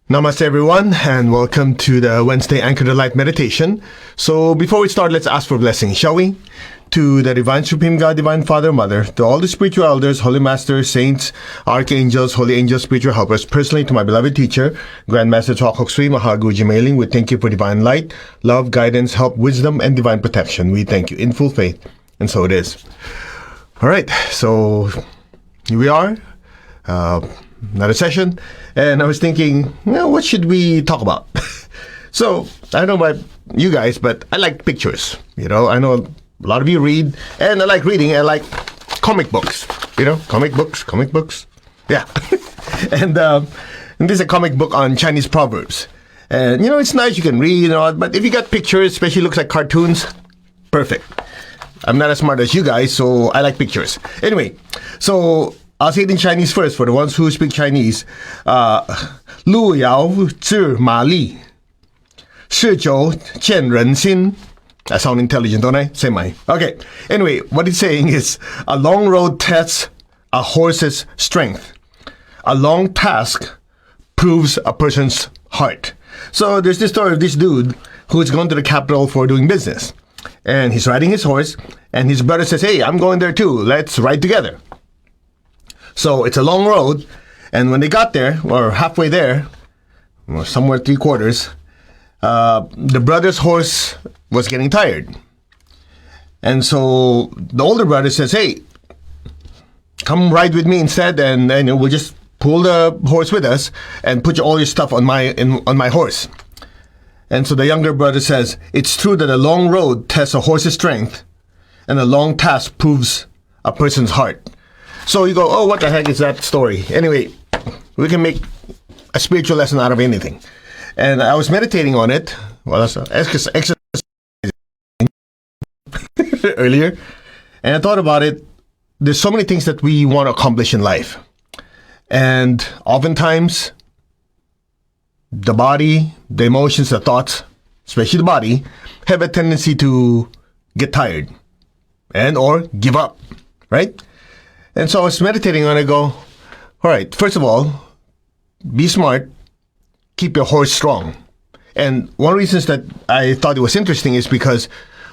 Namaste everyone, and welcome to the Wednesday Anchor the Light meditation. So before we start, let's ask for blessing, shall we? To the Divine Supreme God, Divine Father, Mother, to all the spiritual elders, holy masters, saints, archangels, holy angels, spiritual helpers, personally to my beloved teacher, Grandmaster Chokok Sri Mahaguji Mailing, we thank you for divine light, love, guidance, help, wisdom, and divine protection. We thank you in full faith, and so it is. All right, so here we are. Another session, and I was thinking, what should we talk about? So, I don't know about you guys, but I like pictures. I know a lot of you read, and I like reading. I like comic books. Comic books. Yeah. and this is a comic book on Chinese proverbs. And, it's nice, you can read, but if you got pictures, especially looks like cartoons, perfect. I'm not as smart as you guys, so I like pictures. Anyway, so I'll say it in Chinese first for the ones who speak Chinese. 路遥知马力，日久见人心. I sound intelligent, don't I? Say mine. Okay. Anyway, what it's saying is, a long road tests a horse's strength. A long task proves a person's heart. So there's this story of this dude who's gone to the capital for doing business. And he's riding his horse, and his brother says, hey, I'm going there too. Let's ride together. So it's a long road, and when they got there, or halfway there, or somewhere 3/4, the brother's horse was getting tired. And so the older brother says, hey, come ride with me instead, and we'll just pull the horse with us and put all your stuff on my horse. And so the younger brother says, it's true that a long road tests a horse's strength, and a long task proves a person's heart. So you go, oh, what the heck is that story? Anyway, we can make a spiritual lesson out of anything. And I was meditating on it. Well, that's exercise earlier. And I thought about it. There's so many things that we want to accomplish in life. And oftentimes, the body, the emotions, the thoughts, especially the body, have a tendency to get tired and or give up, right? And so I was meditating on it, go, all right, first of all, be smart, keep your horse strong. And one of the reasons that I thought it was interesting is because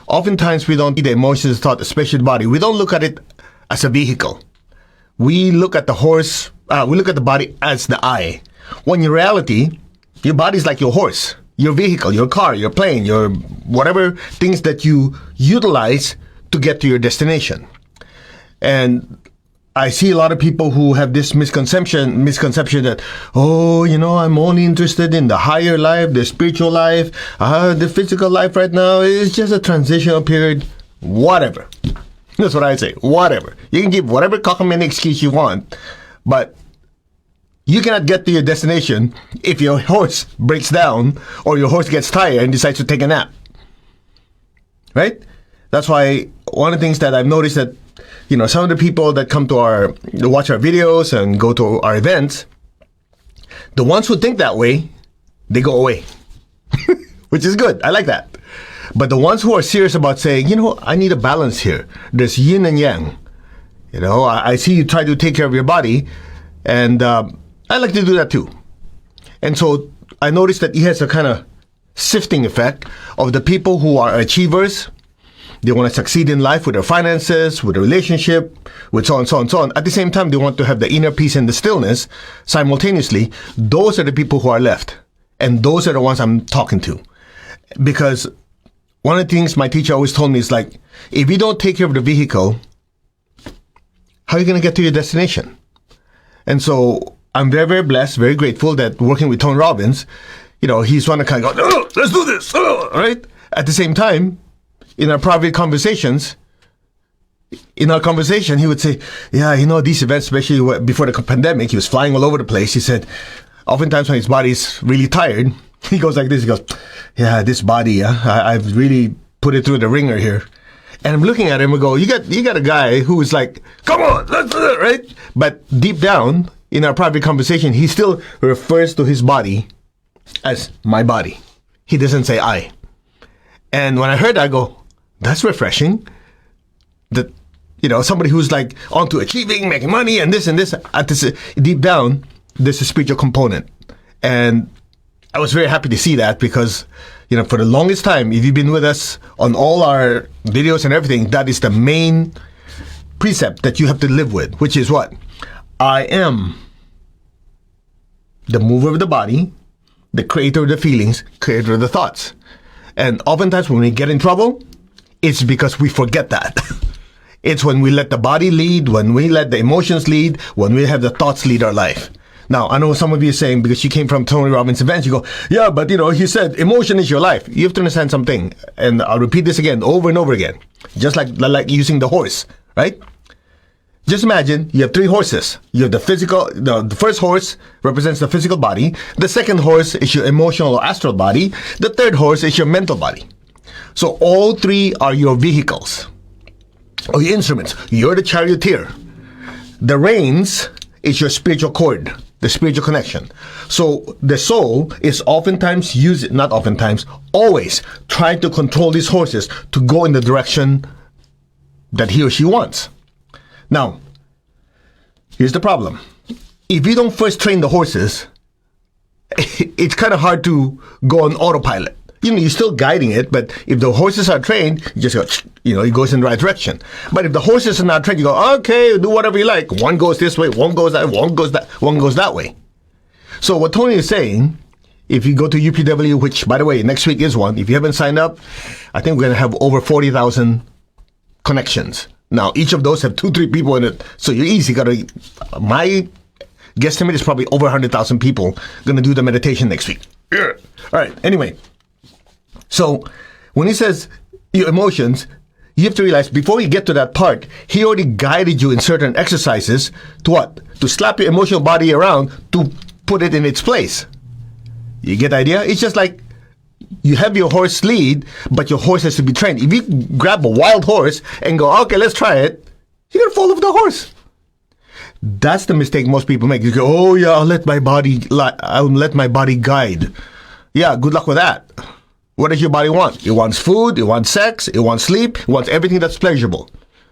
oftentimes we don't see the emotions, thought, especially the body. We don't look at it as a vehicle. We look at the horse, we look at the body as the eye. When in reality, your body is like your horse, your vehicle, your car, your plane, your whatever things that you utilize to get to your destination. And I see a lot of people who have this misconception that, I'm only interested in the higher life, the spiritual life, the physical life right now is just a transitional period, whatever. That's what I say, whatever. You can give whatever cockamamie excuse you want, but you cannot get to your destination if your horse breaks down or your horse gets tired and decides to take a nap. Right? That's why one of the things that I've noticed that some of the people that come to watch our videos and go to our events, the ones who think that way, they go away, which is good. I like that. But the ones who are serious about saying, I need a balance here. There's yin and yang. I see you try to take care of your body, and I like to do that too. And so I noticed that it has a kind of sifting effect of the people who are achievers. They want to succeed in life with their finances, with their relationship, with so on, so on, so on. At the same time, they want to have the inner peace and the stillness simultaneously. Those are the people who are left. And those are the ones I'm talking to. Because one of the things my teacher always told me is like, if you don't take care of the vehicle, how are you going to get to your destination? And so I'm very, very blessed, very grateful that working with Tony Robbins, he's one to kind of go, oh, let's do this, right? At the same time, in our private conversations, he would say, these events, especially before the pandemic, he was flying all over the place. He said, oftentimes when his body's really tired, he goes like this, he goes, this body, I've really put it through the ringer here. And I'm looking at him and go, you got a guy who is like, come on, let's do it, right? But deep down, in our private conversation, he still refers to his body as my body. He doesn't say I. And when I heard that, I go, that's refreshing. That, somebody who's like onto achieving, making money, and this, deep down, there's a spiritual component. And I was very happy to see that because, for the longest time, if you've been with us on all our videos and everything, that is the main precept that you have to live with, which is what? I am the mover of the body, the creator of the feelings, creator of the thoughts. And oftentimes when we get in trouble, it's because we forget that. It's when we let the body lead, when we let the emotions lead, when we have the thoughts lead our life. Now, I know some of you are saying, because you came from Tony Robbins' events, you go, yeah, but he said emotion is your life. You have to understand something. And I'll repeat this again, over and over again. Just like using the horse, right? Just imagine you have 3 horses. You have the physical, the first horse represents the physical body. The second horse is your emotional or astral body. The third horse is your mental body. So all 3 are your vehicles or your instruments. You're the charioteer. The reins is your spiritual cord, the spiritual connection. So the soul is always trying to control these horses to go in the direction that he or she wants. Now, here's the problem. If you don't first train the horses, it's kind of hard to go on autopilot. You're still guiding it, but if the horses are trained, you just go, it goes in the right direction. But if the horses are not trained, you go, okay, do whatever you like. One goes this way, one goes that, one goes that way. So what Tony is saying, if you go to UPW, which, by the way, next week is one, if you haven't signed up, I think we're going to have over 40,000 connections. Now, each of those have 2-3 people in it, so you're easy. My guesstimate is probably over 100,000 people going to do the meditation next week. Yeah. All right, anyway. So when he says your emotions, you have to realize before you get to that part, he already guided you in certain exercises to what? To slap your emotional body around to put it in its place. You get the idea? It's just like you have your horse lead, but your horse has to be trained. If you grab a wild horse and go, okay, let's try it, you're going to fall off the horse. That's the mistake most people make. You go, oh yeah, I'll let my body guide. Yeah, good luck with that. What does your body want? It wants food, it wants sex, it wants sleep, it wants everything that's pleasurable.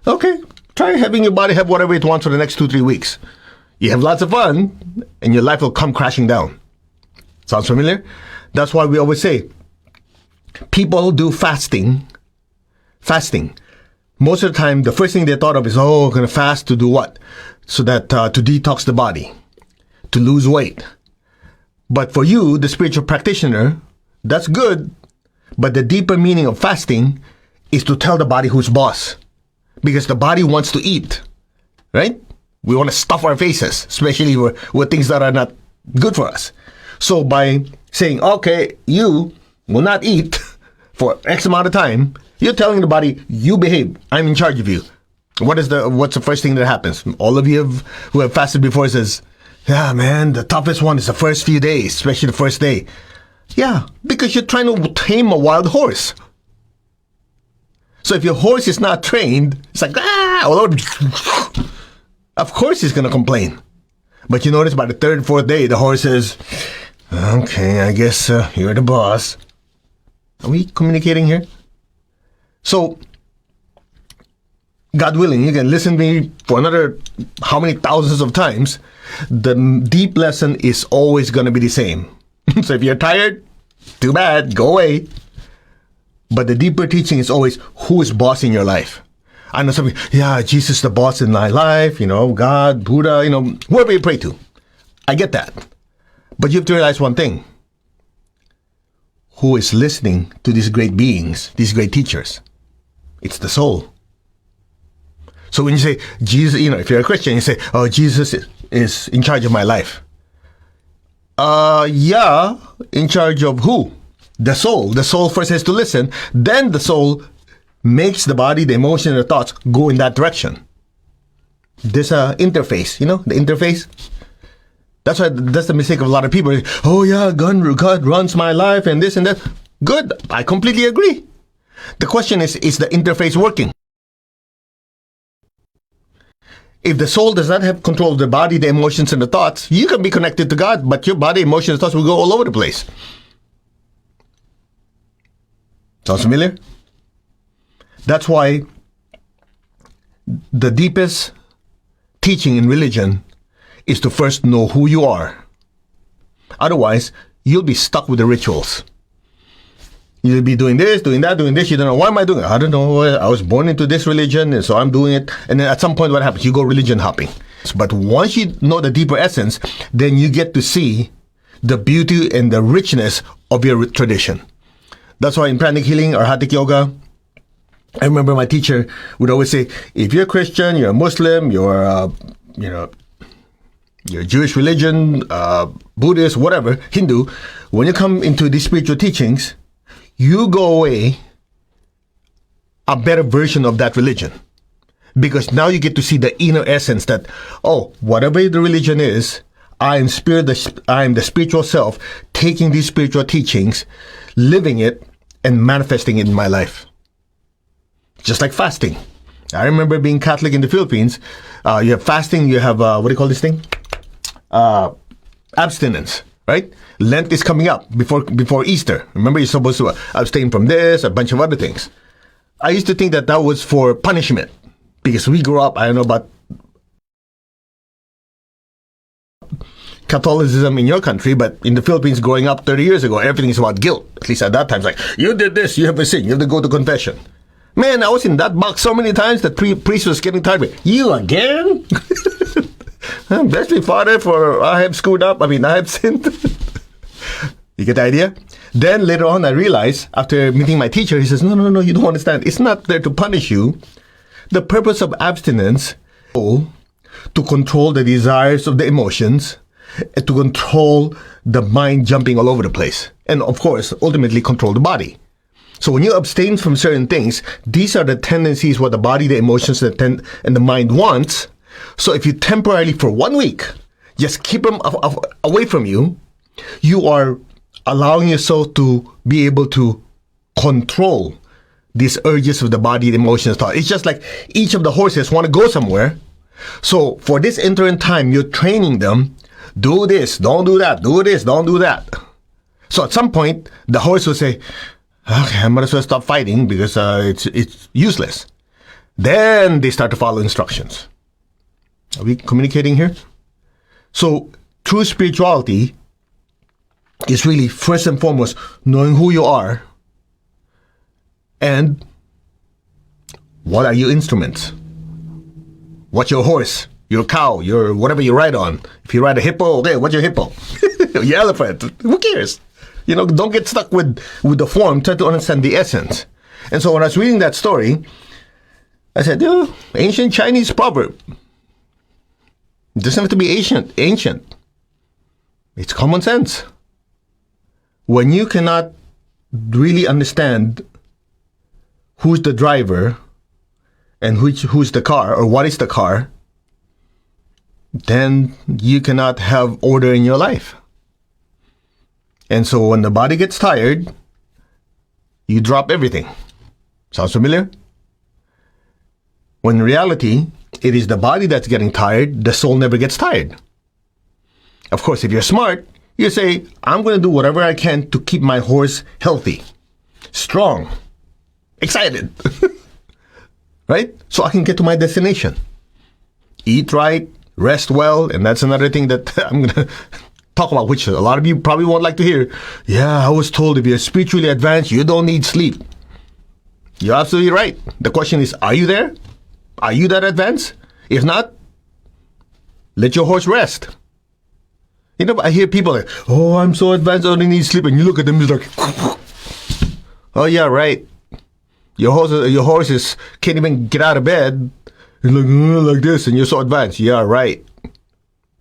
Okay, try having your body have whatever it wants for the next 2-3 weeks. You have lots of fun, and your life will come crashing down. Sounds familiar? That's why we always say, people do fasting. Most of the time, the first thing they thought of is, I'm going to fast to do what? So that to detox the body, to lose weight. But for you, the spiritual practitioner, that's good. But the deeper meaning of fasting is to tell the body who's boss. Because the body wants to eat, right? We want to stuff our faces, especially with things that are not good for us. So by saying, okay, you will not eat for X amount of time, you're telling the body, you behave. I'm in charge of you. What's the first thing that happens? All of you who have fasted before says, yeah, man, the toughest one is the first few days, especially the first day. Yeah, because you're trying to tame a wild horse. So if your horse is not trained, it's like, of course he's going to complain. But you notice by the 3rd, 4th day, the horse says, okay, I guess you're the boss. Are we communicating here? So, God willing, you can listen to me for another how many thousands of times. The deep lesson is always going to be the same. So if you're tired, too bad, go away. But the deeper teaching is always who is boss in your life. I know something, yeah, Jesus the boss in my life, God, Buddha, whoever you pray to. I get that. But you have to realize one thing. Who is listening to these great beings, these great teachers? It's the soul. So when you say, Jesus, if you're a Christian, you say, oh, Jesus is in charge of my life. Yeah, in charge of who? The soul. The soul first has to listen. Then the soul makes the body, the emotion, and the thoughts go in that direction. There's an interface, the interface. That's the mistake of a lot of people. Oh yeah, God runs my life and this and that. Good, I completely agree. The question is the interface working? If the soul does not have control of the body, the emotions, and the thoughts, you can be connected to God, but your body, emotions, and thoughts will go all over the place. Sounds familiar? That's why the deepest teaching in religion is to first know who you are. Otherwise, you'll be stuck with the rituals. You'll be doing this, doing that, doing this. You don't know, why am I doing it? I don't know. I was born into this religion, and so I'm doing it. And then at some point, what happens? You go religion hopping. But once you know the deeper essence, then you get to see the beauty and the richness of your tradition. That's why in Pranic healing or Hattic yoga, I remember my teacher would always say, if you're a Christian, you're a Muslim, you're Jewish religion, Buddhist, whatever, Hindu, when you come into these spiritual teachings, you go away a better version of that religion. Because now you get to see the inner essence that, oh, whatever the religion is, I am the spiritual self, taking these spiritual teachings, living it, and manifesting it in my life. Just like fasting. I remember being Catholic in the Philippines. You have fasting, you have, what do you call this thing? Abstinence, right? Lent is coming up before Easter. Remember, you're supposed to abstain from this, a bunch of other things. I used to think that was for punishment. Because we grew up, I don't know about Catholicism in your country, but in the Philippines growing up 30 years ago, everything is about guilt. At least at that time, it's like, you did this, you have a sin, you have to go to confession. Man, I was in that box so many times that priest was getting tired of me. You again? Bless me, Father, for I have screwed up. I have sinned. You get the idea? Then later on, I realized, after meeting my teacher, he says, no, you don't understand. It's not there to punish you. The purpose of abstinence is to control the desires of the emotions, and to control the mind jumping all over the place. And of course, ultimately control the body. So when you abstain from certain things, these are the tendencies, what the body, the emotions, and the mind wants. So if you temporarily, for 1 week, just keep them away from you, you are allowing yourself to be able to control these urges of the body, the emotions, thought. It's just like each of the horses want to go somewhere. So for this interim time, you're training them, do this, don't do that, do this, don't do that. So at some point, the horse will say, okay, I might as well stop fighting because it's useless. Then they start to follow instructions. Are we communicating here? So true spirituality is really first and foremost knowing who you are and what are your instruments. What's your horse, your cow, your whatever you ride on. If you ride a hippo, okay, what's your hippo? Your elephant, who cares? Don't get stuck with the form, try to understand the essence. And so when I was reading that story, I said, ancient Chinese proverb. It doesn't have to be ancient. It's common sense. When you cannot really understand who's the driver and who's the car or what is the car, then you cannot have order in your life. And so when the body gets tired, you drop everything. Sounds familiar? When in reality, it is the body that's getting tired, the soul never gets tired. Of course, if you're smart, you say, I'm going to do whatever I can to keep my horse healthy, strong, excited, right? So I can get to my destination. Eat right, rest well, and that's another thing that I'm going to talk about, which a lot of you probably won't like to hear. Yeah, I was told if you're spiritually advanced, you don't need sleep. You're absolutely right. The question is, are you there? Are you that advanced? If not, let your horse rest. I hear people like, oh, I'm so advanced, I only need sleep. And you look at them, it's like, oh, yeah, right. Your horse can't even get out of bed. It's like this, and you're so advanced. Yeah, right.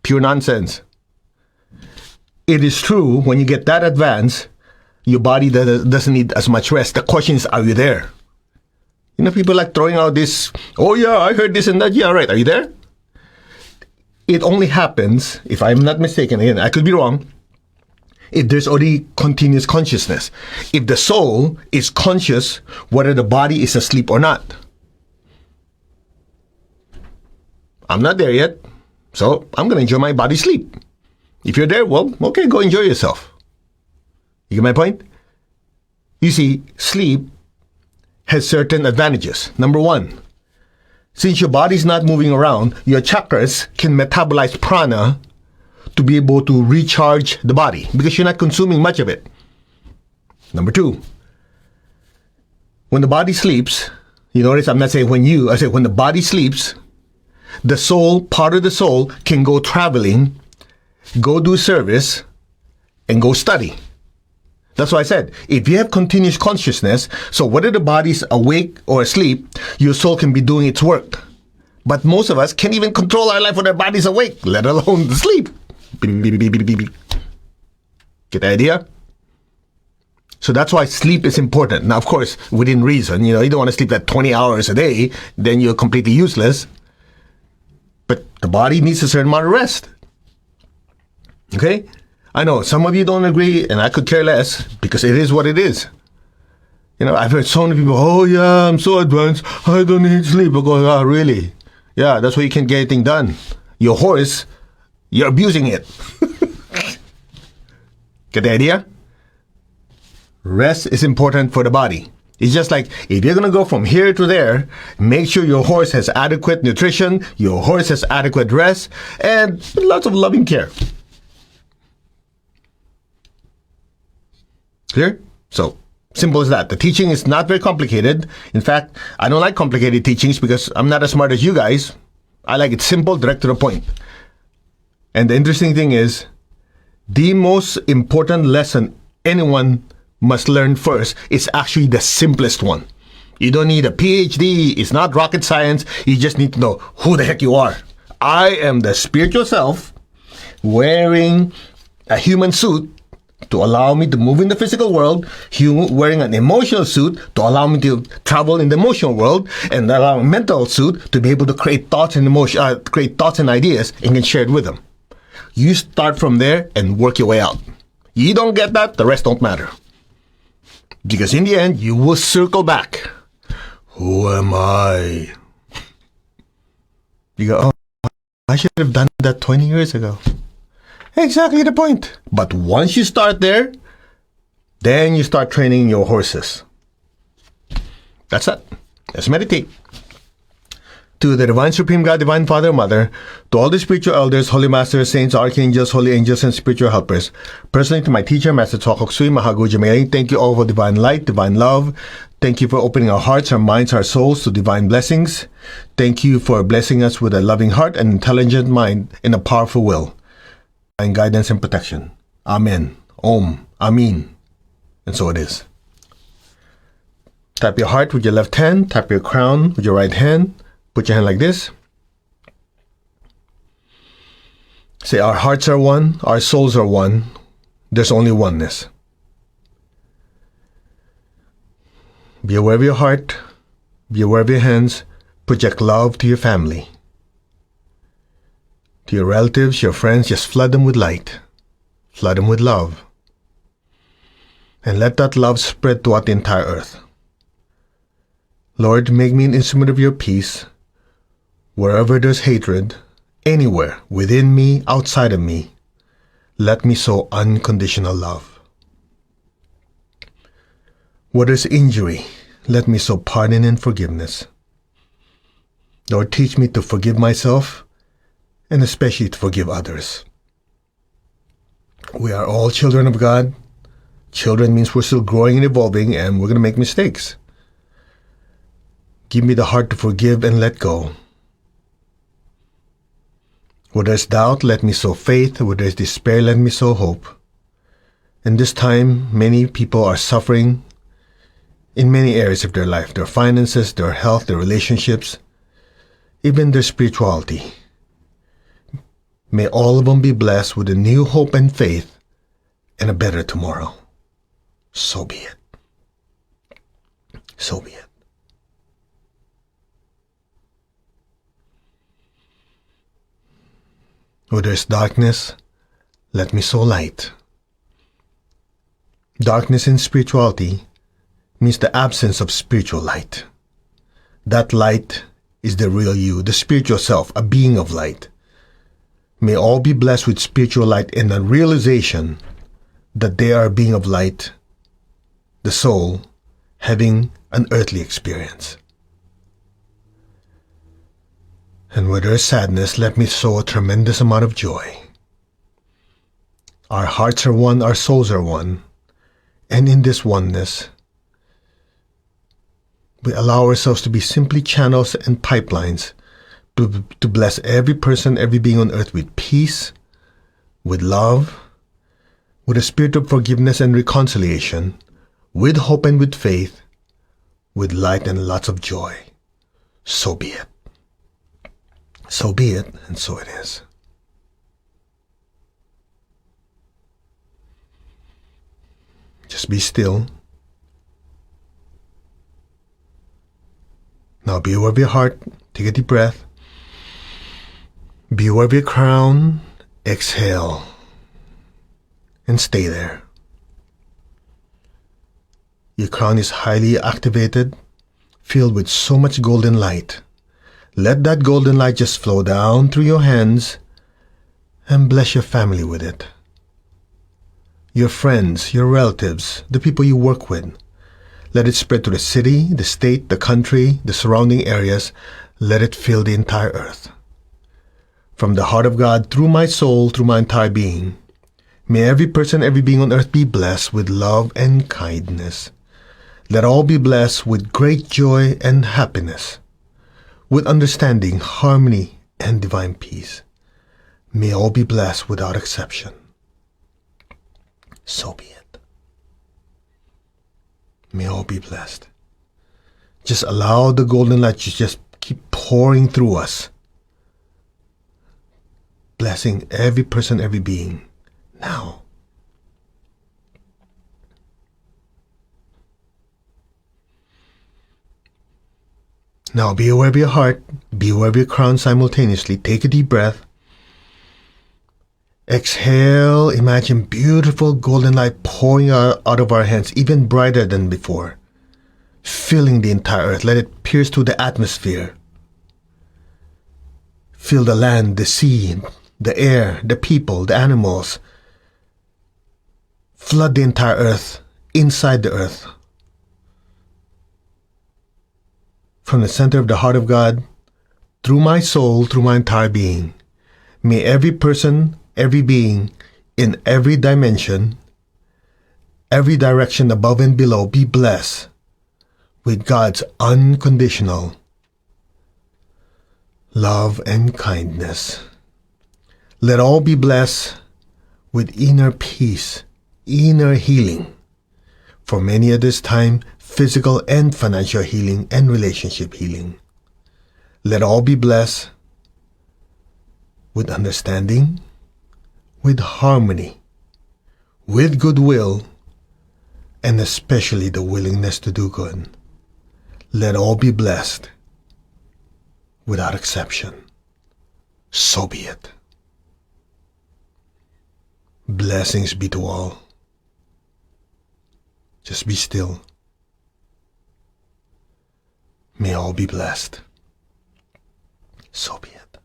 Pure nonsense. It is true, when you get that advanced, your body doesn't need as much rest. The question is, are you there? People like throwing out this, oh yeah, I heard this and that. Yeah, right. Are you there? It only happens, if I'm not mistaken, again, I could be wrong, if there's already continuous consciousness. If the soul is conscious whether the body is asleep or not. I'm not there yet, so I'm going to enjoy my body sleep. If you're there, well, okay, go enjoy yourself. You get my point? You see, sleep has certain advantages. Number one, since your body's not moving around, your chakras can metabolize prana to be able to recharge the body because you're not consuming much of it. Number two, when the body sleeps, you notice I'm not saying I say when the body sleeps, the soul, part of the soul, can go traveling, go do service, and go study. That's why I said, if you have continuous consciousness, so whether the body's awake or asleep, your soul can be doing its work. But most of us can't even control our life when our body's awake, let alone sleep. Get the idea? So that's why sleep is important. Now, of course, within reason, you don't want to sleep that 20 hours a day, then you're completely useless. But the body needs a certain amount of rest. Okay? I know some of you don't agree, and I could care less because it is what it is. I've heard so many people, oh yeah, I'm so advanced, I don't need sleep. I go, oh, really? Yeah, that's why you can't get anything done. Your horse, you're abusing it. Get the idea? Rest is important for the body. It's just like if you're going to go from here to there, make sure your horse has adequate nutrition, your horse has adequate rest, and lots of loving care. Clear? So, simple as that. The teaching is not very complicated. In fact, I don't like complicated teachings because I'm not as smart as you guys. I like it simple, direct to the point. And the interesting thing is, the most important lesson anyone must learn first is actually the simplest one. You don't need a PhD. It's not rocket science. You just need to know who the heck you are. I am the spiritual self wearing a human suit to allow me to move in the physical world, wearing an emotional suit to allow me to travel in the emotional world, and allow a mental suit to be able to create thoughts and ideas and can share it with them. You start from there and work your way out. You don't get that, the rest don't matter. Because in the end, you will circle back. Who am I? You go, oh, I should have done that 20 years ago. Exactly the point. But once you start there, then you start training your horses. That's it. Let's meditate. To the Divine Supreme God, Divine Father, Mother, to all the spiritual elders, holy masters, saints, archangels, holy angels, and spiritual helpers. Personally, to my teacher, Master Tsokok Sui Mahagu Jamei, thank you all for divine light, divine love. Thank you for opening our hearts, our minds, our souls to divine blessings. Thank you for blessing us with a loving heart, an intelligent mind, and a powerful will. And guidance and protection. Amen. Om. Amin. And so it is. Tap your heart with your left hand. Tap your crown with your right hand. Put your hand like this. Say, our hearts are one. Our souls are one. There's only oneness. Be aware of your heart. Be aware of your hands. Project love to your family. To your relatives, your friends, just flood them with light. Flood them with love. And let that love spread throughout the entire earth. Lord, make me an instrument of your peace. Wherever there's hatred, anywhere, within me, outside of me, let me sow unconditional love. Where there's injury, let me sow pardon and forgiveness. Lord, teach me to forgive myself, and especially to forgive others. We are all children of God. Children means we're still growing and evolving, and we're going to make mistakes. Give me the heart to forgive and let go. Where there's doubt, let me sow faith. Where there's despair, let me sow hope. In this time, many people are suffering in many areas of their life. Their finances, their health, their relationships, even their spirituality. May all of them be blessed with a new hope and faith and a better tomorrow. So be it. So be it. Where there's darkness, let me sow light. Darkness in spirituality means the absence of spiritual light. That light is the real you, the spiritual self, a being of light. May all be blessed with spiritual light and the realization that they are a being of light, the soul, having an earthly experience. And where there is sadness, let me sow a tremendous amount of joy. Our hearts are one, our souls are one. And in this oneness, we allow ourselves to be simply channels and pipelines to bless every person, every being on earth with peace, with love, with a spirit of forgiveness and reconciliation, with hope and with faith, with light and lots of joy. So be it. So be it, and so it is. Just be still. Now be aware of your heart. Take a deep breath. Be aware of your crown. Exhale. And stay there. Your crown is highly activated, filled with so much golden light. Let that golden light just flow down through your hands and bless your family with it. Your friends, your relatives, the people you work with. Let it spread to the city, the state, the country, the surrounding areas. Let it fill the entire earth. From the heart of God, through my soul, through my entire being, may every person, every being on earth be blessed with love and kindness. Let all be blessed with great joy and happiness, with understanding, harmony, and divine peace. May all be blessed without exception. So be it. May all be blessed. Just allow the golden light to just keep pouring through us, blessing every person, every being, now. Now be aware of your heart, be aware of your crown simultaneously. Take a deep breath. Exhale, imagine beautiful golden light pouring out of our hands, even brighter than before, filling the entire earth. Let it pierce through the atmosphere. Fill the land, the sea, the air, the people, the animals. Flood the entire earth, inside the earth. From the center of the heart of God, through my soul, through my entire being, may every person, every being, in every dimension, every direction above and below be blessed with God's unconditional love and kindness. Let all be blessed with inner peace, inner healing. For many at this time, physical and financial healing and relationship healing. Let all be blessed with understanding, with harmony, with goodwill, and especially the willingness to do good. Let all be blessed without exception. So be it. Blessings be to all. Just be still. May all be blessed. So be it.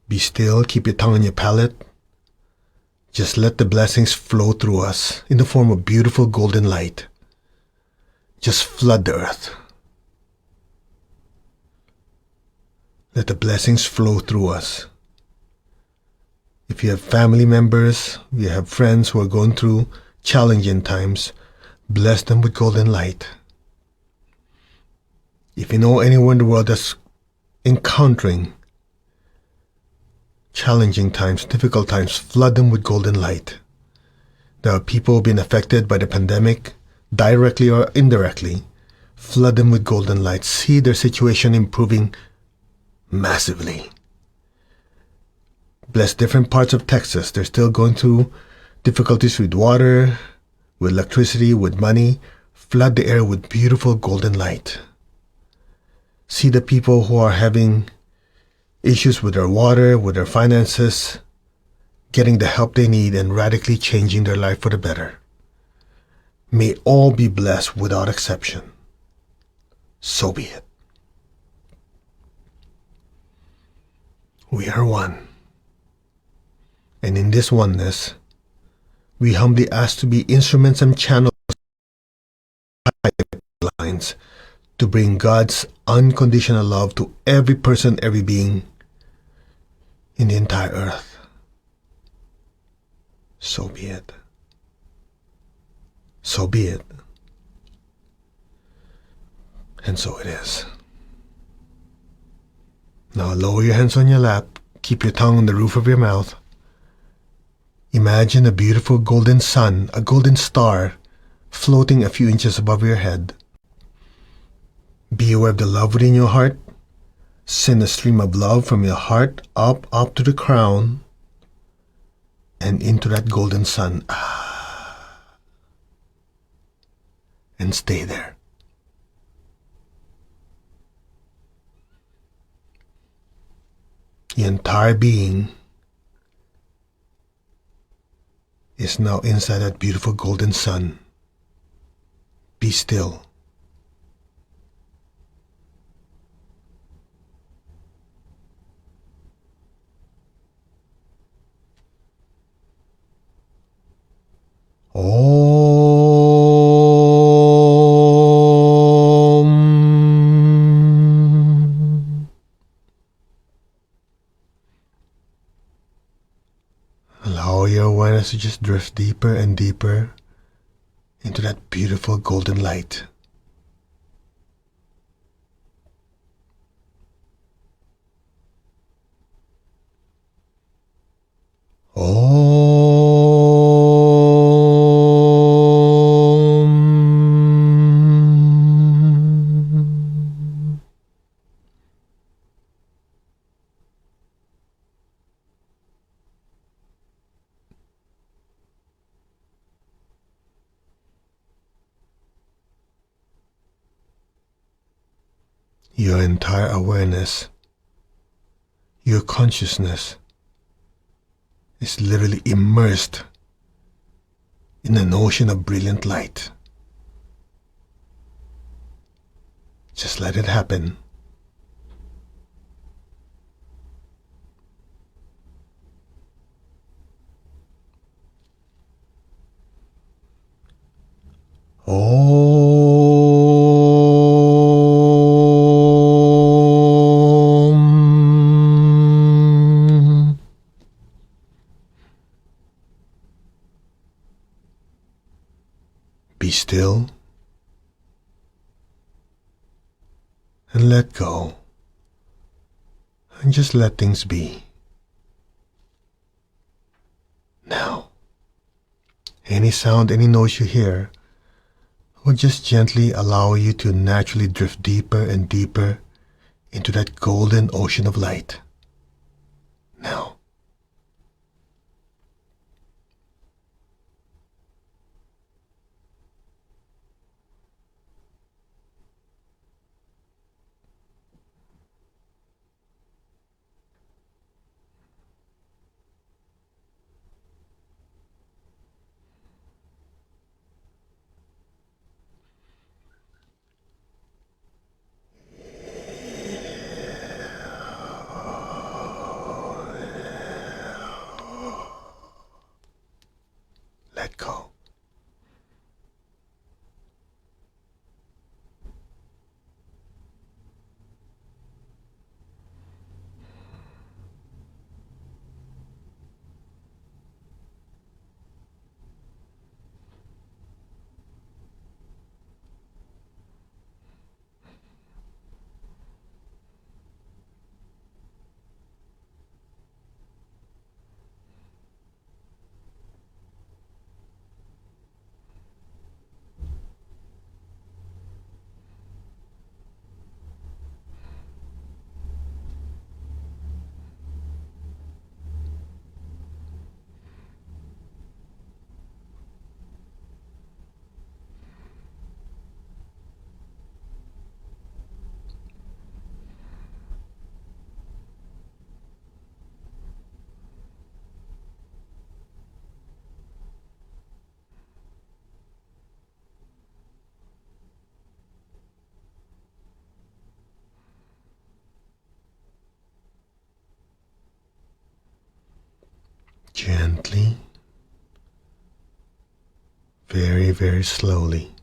Be still, keep your tongue on your palate. Just let the blessings flow through us in the form of beautiful golden light. Just flood the earth. Let the blessings flow through us. If you have family members, you have friends who are going through challenging times, bless them with golden light. If you know anyone in the world that's encountering challenging times, difficult times, flood them with golden light. There are people who have been affected by the pandemic, directly or indirectly. Flood them with golden light. See their situation improving massively. Bless different parts of Texas. They're still going through difficulties with water, with electricity, with money. Flood the air with beautiful golden light. See the people who are having issues with their water, with their finances, getting the help they need and radically changing their life for the better. May all be blessed without exception. So be it. We are one. And in this oneness, we humbly ask to be instruments and channels lines to bring God's unconditional love to every person, every being in the entire earth. So be it. So be it. And so it is. Now lower your hands on your lap. Keep your tongue on the roof of your mouth. Imagine a beautiful golden sun, a golden star, floating a few inches above your head. Be aware of the love within your heart. Send a stream of love from your heart up to the crown and into that golden sun. And stay there. Your entire being is now inside that beautiful golden sun. Be still. Om. Allow your awareness to just drift deeper and deeper into that beautiful golden light. Om. Your entire awareness, your consciousness is literally immersed in an ocean of brilliant light. Just let it happen. Om. Be still and let go, and just let things be. Now, any sound, any noise you hear will just gently allow you to naturally drift deeper and deeper into that golden ocean of light. Now, let go. Gently, very, very slowly,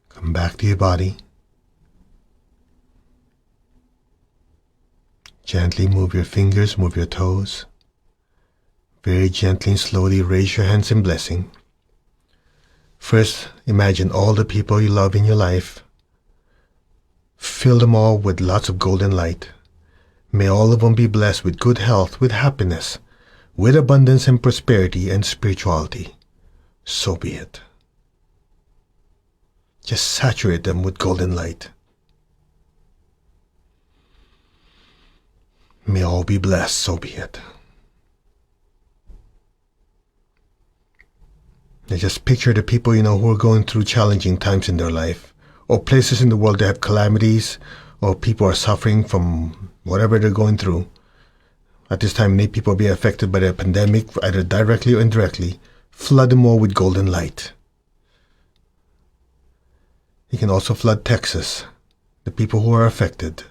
come back to your body. Gently move your fingers, move your toes. Very gently and slowly raise your hands in blessing. First, imagine all the people you love in your life. Fill them all with lots of golden light. May all of them be blessed with good health, with happiness, with abundance and prosperity and spirituality. So be it. Just saturate them with golden light. May all be blessed, so be it. Now just picture the people you know who are going through challenging times in their life, or places in the world that have calamities, or people are suffering from whatever they're going through. At this time, many people are being affected by the pandemic, either directly or indirectly. Flood them all with golden light. You can also flood Texas, the people who are affected.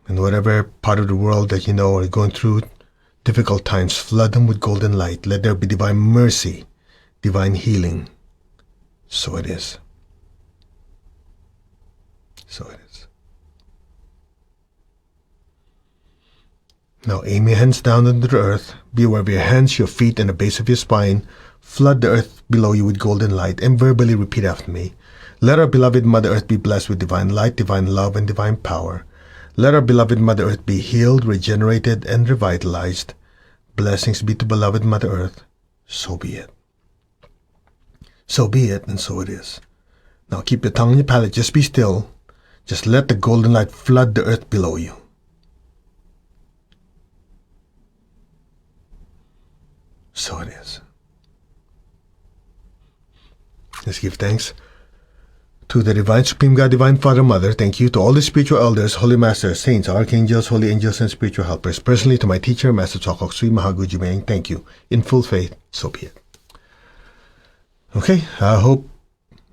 And whatever part of the world that you know are going through difficult times, flood them with golden light. Let there be divine mercy, divine healing. So it is. So it is. Now aim your hands down into the earth. Be aware of your hands, your feet, and the base of your spine. Flood the earth below you with golden light, and verbally repeat after me. Let our beloved Mother Earth be blessed with divine light, divine love, and divine power. Let our beloved Mother Earth be healed, regenerated, and revitalized. Blessings be to beloved Mother Earth. So be it. So be it, and so it is. Now keep your tongue on your palate. Just be still. Just let the golden light flood the earth below you. So it is. Let's give thanks to the Divine Supreme God, Divine Father, Mother. Thank you to all the spiritual elders, holy masters, saints, archangels, holy angels, and spiritual helpers. Personally, to my teacher, Master Chokok Sri Mahaguji Mayang, thank you. In full faith, so be it. Okay, I hope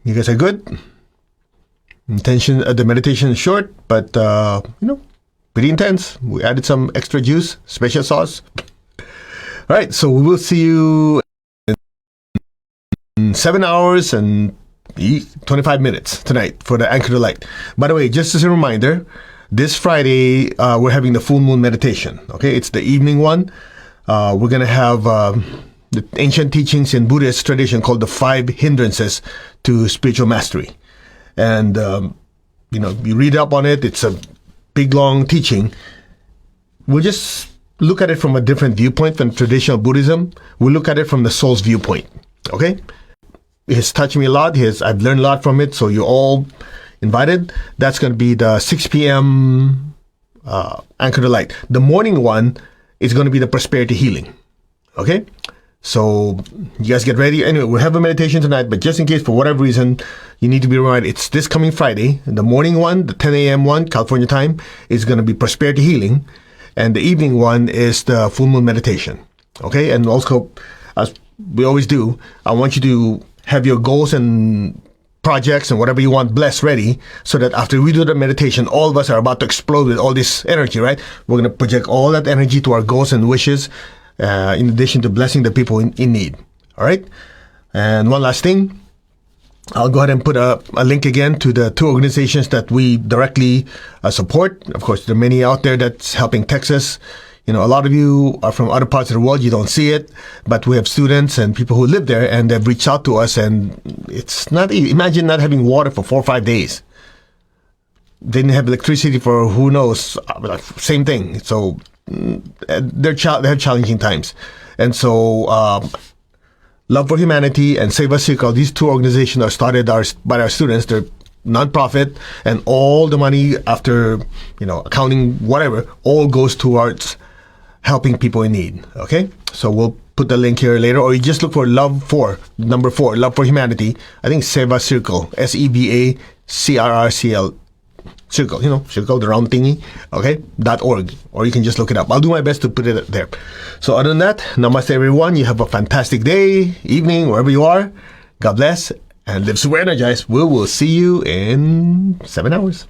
you guys are good. The meditation is short, but, pretty intense. We added some extra juice, special sauce. All right, so we will see you in 7 hours and 25 minutes tonight for the Anchor the Light. By the way, just as a reminder, this Friday, we're having the full moon meditation. Okay, it's the evening one. We're going to have the ancient teachings in Buddhist tradition called the 5 hindrances to spiritual mastery. And, you read up on it. It's a big, long teaching. We'll just look at it from a different viewpoint from traditional Buddhism. We'll look at it from the soul's viewpoint. Okay? It has touched me a lot. I've learned a lot from it. So you're all invited. That's going to be the 6 p.m. Anchor the Light. The morning one is going to be the prosperity healing. Okay? So you guys get ready. Anyway, we'll have a meditation tonight, but just in case, for whatever reason, you need to be reminded, it's this coming Friday. The morning one, the 10 a.m. one, California time, is going to be prosperity healing. And the evening one is the full moon meditation. Okay? And also, as we always do, I want you to have your goals and projects and whatever you want blessed ready, so that after we do the meditation, all of us are about to explode with all this energy, right? We're going to project all that energy to our goals and wishes, in addition to blessing the people in need. All right? And one last thing, I'll go ahead and put a link again to the 2 organizations that we directly support. Of course, there are many out there that's helping Texas. A lot of you are from other parts of the world. You don't see it, but we have students and people who live there, and they've reached out to us, and it's not easy. Imagine not having water for 4 or 5 days. They didn't have electricity for who knows, same thing. So they have challenging times. And so Love for Humanity and Save Us Circle, these 2 organizations are started by our students. They're non-profit, and all the money after, accounting, whatever, all goes towards helping people in need. Okay? So we'll put the link here later, or you just look for Love for Humanity. I think Save Us Circle, SEVACRRCL, Circle, circle, the round thingy, okay, .org, or you can just look it up. I'll do my best to put it there. So other than that, namaste everyone. You have a fantastic day, evening, wherever you are. God bless, and live super energized. We will see you in 7 hours.